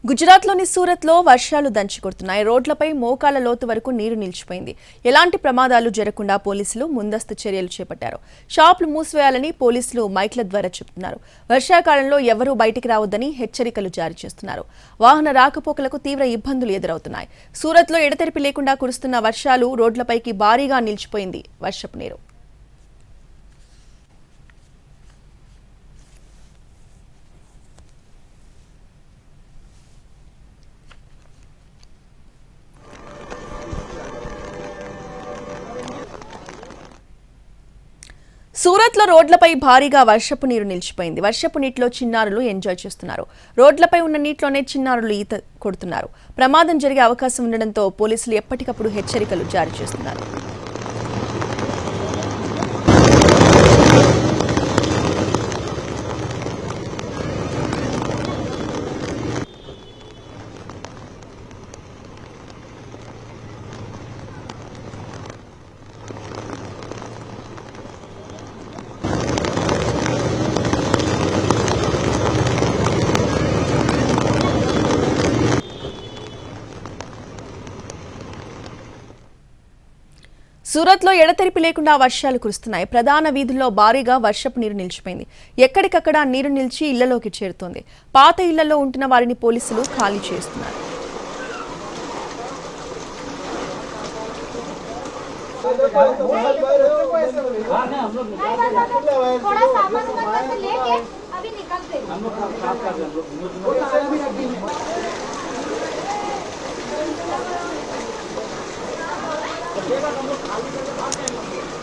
గుజరాత్లోని సూరత్లో వర్షాలు దంచుకొడుతున్నాయి. రోడ్లపై మోకాళ్ల లోతు వరకు నీరు నిలిచిపోయింది. ఎలాంటి ప్రమాదాలు జరగకుండా పోలీసులు ముందస్తు చర్యలు చేపట్టారు. షాపులు మూసివేయాలని పోలీసులు మైక్ల ద్వారా చెబుతున్నారు. వర్షాకాలంలో ఎవరూ బయటికి రావద్దని హెచ్చరికలు జారీ చేస్తున్నారు. వాహన రాకపోకలకు తీవ్ర ఇబ్బందులు ఎదురవుతున్నాయి. సూరత్లో ఎడతెరిపి లేకుండా కురుస్తున్న వర్షాలు రోడ్లపైకి భారీగా నిలిచిపోయింది వర్షపు నీరు. సూరత్లో రోడ్లపై భారీగా వర్షపు నీరు నిలిచిపోయింది. వర్షపు నీటిలో చిన్నారులు ఎంజాయ్ చేస్తున్నారు. రోడ్లపై ఉన్న నీటిలోనే చిన్నారులు ఈత కొడుతున్నారు. ప్రమాదం జరిగే అవకాశం ఉండడంతో పోలీసులు ఎప్పటికప్పుడు హెచ్చరికలు జారీ చేస్తున్నారు. సూరత్లో ఎడతెరిపి లేకుండా వర్షాలు కురుస్తున్నాయి. ప్రధాన వీధుల్లో భారీగా వర్షపు నీరు నిలిచిపోయింది. ఎక్కడికక్కడ నీరు నిలిచి ఇళ్లలోకి చేరుతోంది. పాత ఇళ్లలో ఉంటున్న వారిని పోలీసులు ఖాళీ చేస్తున్నారు. हम लोग खाली